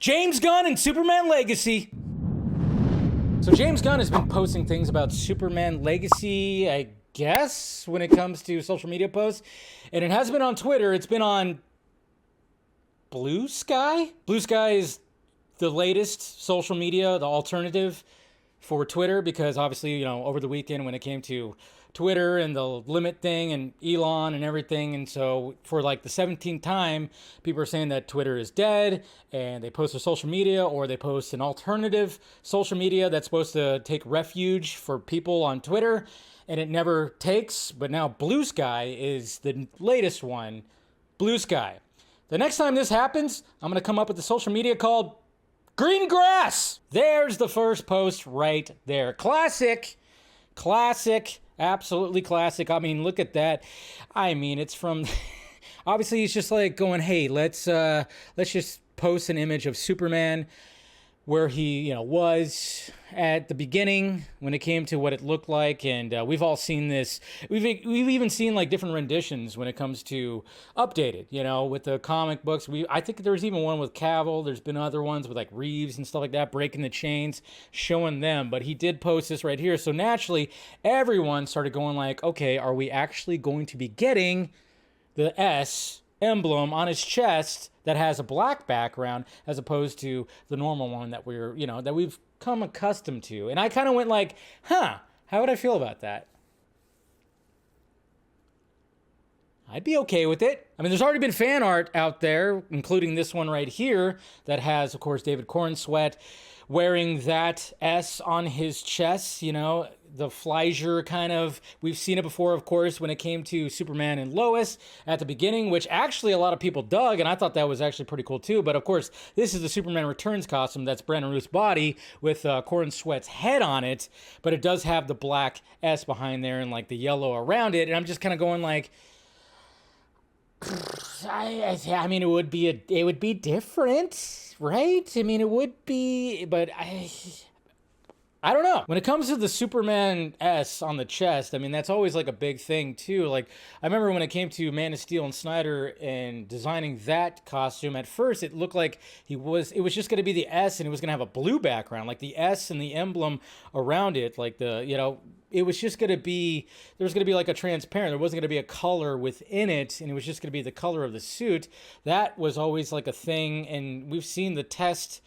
James Gunn and Superman Legacy. So James Gunn has been posting things about Superman Legacy, I guess, when it comes to social media posts. And it hasn't been on Twitter, it's been on Blue Sky? Blue Sky is the latest social media, the alternative for Twitter, because obviously, you know, over the weekend when it came to Twitter and the limit thing and Elon and everything, and so for like the 17th time, people are saying that Twitter is dead, and they post their social media, or they post an alternative social media that's supposed to take refuge for people on Twitter, and it never takes. But now Blue Sky is the latest one. Blue Sky. The next time this happens, I'm going to come up with a social media called Green Grass. There's the first post right there. Classic. Absolutely classic. I mean, look at that. I mean, it's from... Obviously, he's just like going, hey, let's just post an image of Superman where he, you know, was at the beginning when it came to what it looked like. And we've all seen this. We've even seen like different renditions when it comes to updated, you know, with the comic books. I think there was even one with Cavill. There's been other ones with like Reeves and stuff like that, breaking the chains, showing them. But he did post this right here. So naturally, everyone started going like, okay, are we actually going to be getting the S emblem on his chest that has a black background as opposed to the normal one that we've come accustomed to? And I kind of went like, how would I feel about that? I'd be okay with it. I mean, there's already been fan art out there, including this one right here that has, of course, David Cornsweet wearing that S on his chest, you know, the Fleischer kind of. We've seen it before, of course, when it came to Superman and Lois at the beginning, which actually a lot of people dug, and I thought that was actually pretty cool too. But of course, this is the Superman Returns costume. That's Brandon Routh's body with Cornsweet's head on it, but it does have the black S behind there and like the yellow around it. And I'm just kind of going like, I mean, it would be different, right? I mean, it would be, but I don't know. When it comes to the Superman S on the chest, I mean, that's always like a big thing too. Like, I remember when it came to Man of Steel and Snyder and designing that costume, at first it looked like it was just going to be the S and it was going to have a blue background, like the S and the emblem around it, like the, you know, it was just going to be, there was going to be like a transparent, there wasn't going to be a color within it, and it was just going to be the color of the suit. That was always like a thing, and we've seen the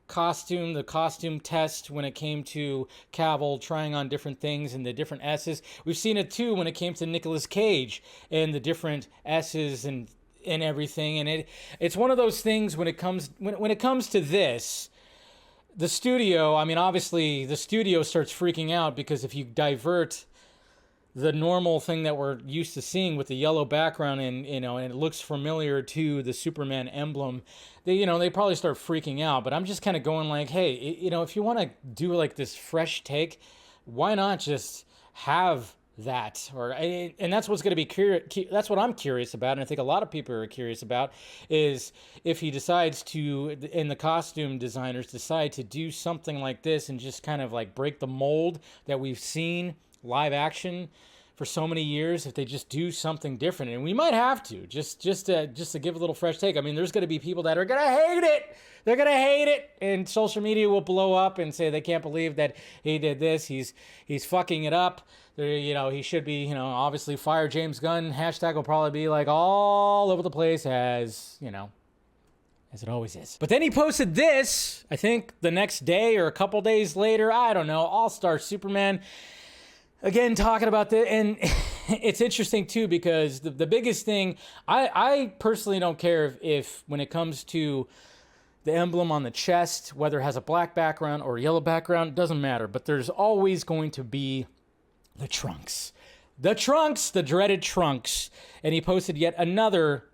costume test when it came to Cavill trying on different things and the different S's. We've seen it too when it came to Nicolas Cage and the different S's and everything. And it's one of those things when it comes to this, the studio, I mean, obviously the studio starts freaking out because if you divert the normal thing that we're used to seeing with the yellow background and, you know, and it looks familiar to the Superman emblem, they probably start freaking out. But I'm just kind of going like, hey, you know, if you want to do like this fresh take, why not just have that? And that's what's going to be that's what I'm curious about, and I think a lot of people are curious about, is if he decides to, and the costume designers decide to do something like this and just kind of like break the mold that we've seen live action for so many years, if they just do something different. And we might have to just to give a little fresh take. I mean, there's going to be people that are going to hate it. They're going to hate it, and social media will blow up and say they can't believe that he did this. He's fucking it up. You know, he should be, you know, obviously fire James Gunn. Hashtag will probably be like all over the place, as, you know, as it always is. But then he posted this, I think the next day or a couple days later, I don't know, All-Star Superman. Again, talking about this, and it's interesting too, because the biggest thing, I personally don't care if when it comes to the emblem on the chest, whether it has a black background or a yellow background, doesn't matter. But there's always going to be the trunks. The dreaded trunks. And he posted yet another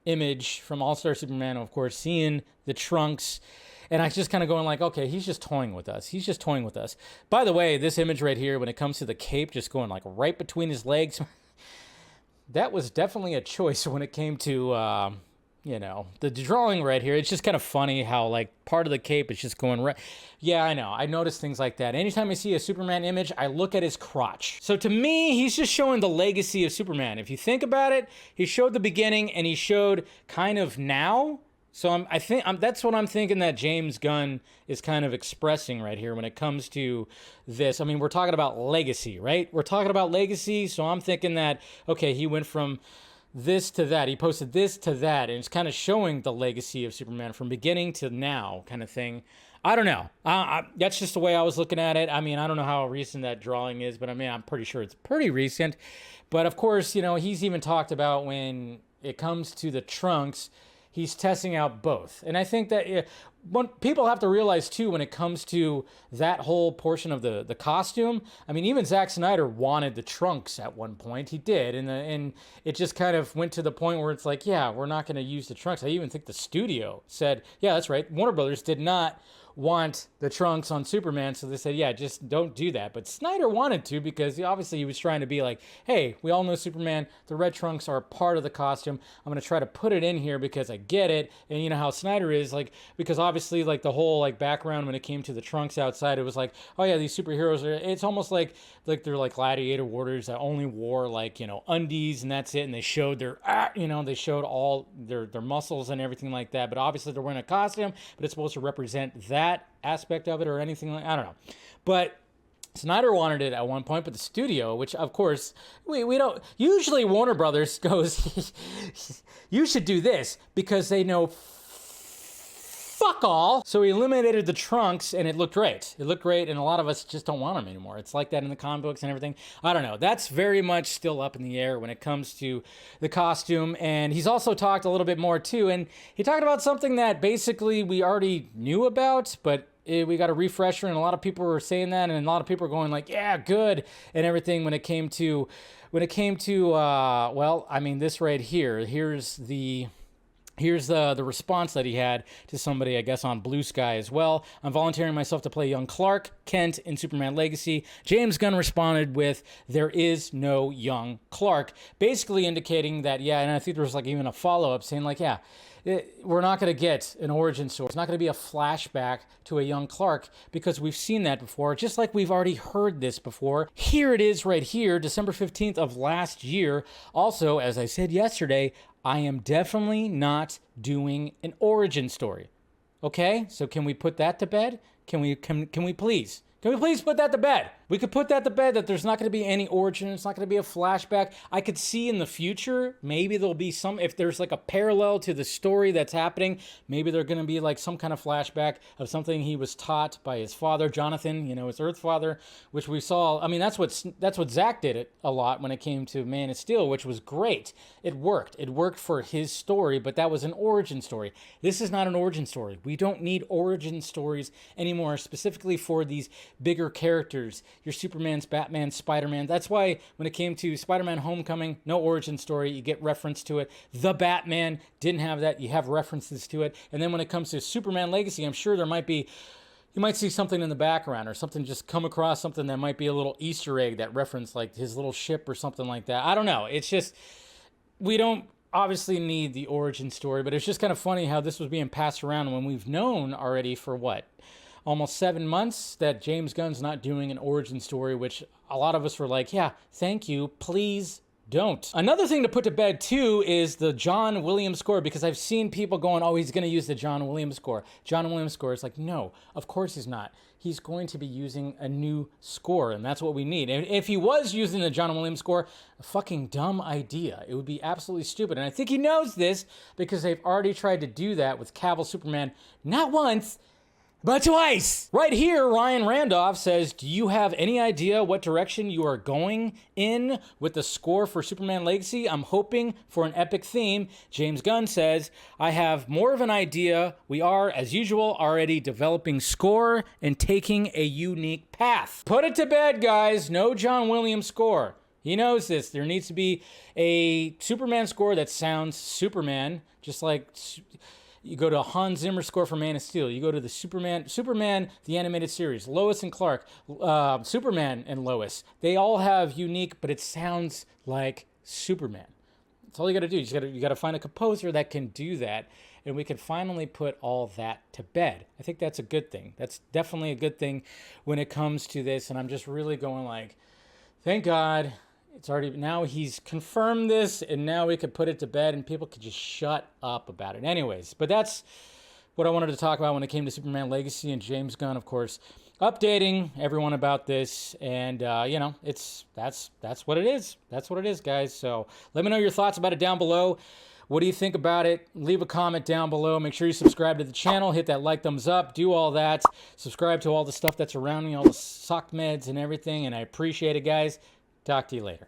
image from All-Star Superman, of course, seeing the trunks. And I just kind of going like, okay, he's just toying with us. By the way, this image right here, when it comes to the cape, just going like right between his legs, that was definitely a choice when it came to, you know, the drawing right here. It's just kind of funny how like part of the cape is just going right. Yeah, I know. I notice things like that. Anytime I see a Superman image, I look at his crotch. So to me, he's just showing the legacy of Superman. If you think about it, he showed the beginning and he showed kind of now So that's what I'm thinking that James Gunn is kind of expressing right here when it comes to this. I mean, we're talking about legacy, right? We're talking about legacy. So I'm thinking that, okay, he went from this to that. He posted this to that. And it's kind of showing the legacy of Superman from beginning to now kind of thing. I don't know. That's just the way I was looking at it. I mean, I don't know how recent that drawing is, but I mean, I'm pretty sure it's pretty recent. But of course, you know, he's even talked about when it comes to the trunks, he's testing out both. And I think that people have to realize too, when it comes to that whole portion of the costume, I mean, even Zack Snyder wanted the trunks at one point. He did. And it just kind of went to the point where it's like, yeah, we're not going to use the trunks. I even think the studio said, yeah, that's right. Warner Brothers did not want the trunks on Superman, so they said, yeah, just don't do that. But Snyder wanted to, because obviously he was trying to be like, hey, we all know Superman, the red trunks are part of the costume. I'm going to try to put it in here because I get it. And you know how Snyder is, like, because obviously like the whole like background when it came to the trunks outside, it was like, oh yeah, these superheroes are, it's almost like they're like gladiator warriors that only wore like, you know, undies and that's it. And they showed their, you know, they showed all their muscles and everything like that. But obviously they're wearing a costume, but it's supposed to represent that aspect of it or anything like, I don't know. But Snyder wanted it at one point, but the studio, which of course we don't usually, Warner Brothers goes, you should do this, because they know fuck all. So he eliminated the trunks and it looked great. It looked great, and a lot of us just don't want them anymore. It's like that in the comic books and everything. I don't know. That's very much still up in the air when it comes to the costume. And he's also talked a little bit more too. And he talked about something that basically we already knew about, but we got a refresher, and a lot of people were saying that, and a lot of people are going like, yeah, good, and everything when it came to well, I mean, this right here, here's the response that he had to somebody, I guess, on Blue Sky as well. I'm volunteering myself to play young Clark Kent in Superman Legacy. James Gunn responded with, there is no young Clark, basically indicating that, yeah, and I think there was like even a follow-up saying like, yeah, we're not going to get an origin story. It's not going to be a flashback to a young Clark, because we've seen that before, just like we've already heard this before. Here it is right here, December 15th of last year. Also, as I said yesterday, I am definitely not doing an origin story. Okay? So can we put that to bed? Can we please? Can we please put that to bed? We could put that to bed, that there's not going to be any origin. It's not going to be a flashback. I could see in the future, maybe there'll be some, if there's like a parallel to the story that's happening, maybe there's going to be like some kind of flashback of something he was taught by his father, Jonathan, you know, his Earth father, which we saw. I mean, that's what Zack did it a lot when it came to Man of Steel, which was great. It worked. It worked for his story, but that was an origin story. This is not an origin story. We don't need origin stories anymore, specifically for these bigger characters. Your Supermans, Batman, Spider-Man. That's why when it came to Spider-Man Homecoming, no origin story. You get reference to it. The Batman didn't have that. You have references to it. And then when it comes to Superman Legacy, I'm sure there might be, you might see something in the background or something, just come across something that might be a little Easter egg that reference like his little ship or something like that. I don't know. It's just, we don't obviously need the origin story, but it's just kind of funny how this was being passed around when we've known already for what? Almost 7 months that James Gunn's not doing an origin story, which a lot of us were like, yeah, thank you, please don't. Another thing to put to bed too is the John Williams score, because I've seen people going, oh, he's going to use the John Williams score. John Williams score. It's like, no, of course he's not. He's going to be using a new score, and that's what we need. And if he was using the John Williams score, a fucking dumb idea. It would be absolutely stupid. And I think he knows this, because they've already tried to do that with Cavill Superman, not once, but twice. Right here, Ryan Randolph says, do you have any idea what direction you are going in with the score for Superman Legacy? I'm hoping for an epic theme. James Gunn says, I have more of an idea. We are, as usual, already developing score and taking a unique path. Put it to bed, guys. No John Williams score. He knows this. There needs to be a Superman score that sounds Superman, just like you go to Hans Zimmer score for Man of Steel. You go to the Superman, the animated series, Lois and Clark, Superman and Lois. They all have unique, but it sounds like Superman. That's all you got to do. You got to find a composer that can do that, and we can finally put all that to bed. I think that's a good thing. That's definitely a good thing when it comes to this, and I'm just really going like, thank God. It's already, now he's confirmed this, and now we could put it to bed and people could just shut up about it. Anyways, but that's what I wanted to talk about when it came to Superman Legacy, and James Gunn, of course, updating everyone about this. And you know, that's what it is. That's what it is, guys. So let me know your thoughts about it down below. What do you think about it? Leave a comment down below. Make sure you subscribe to the channel. Hit that like, thumbs up. Do all that. Subscribe to all the stuff that's around me, all the sock meds and everything. And I appreciate it, guys. Talk to you later.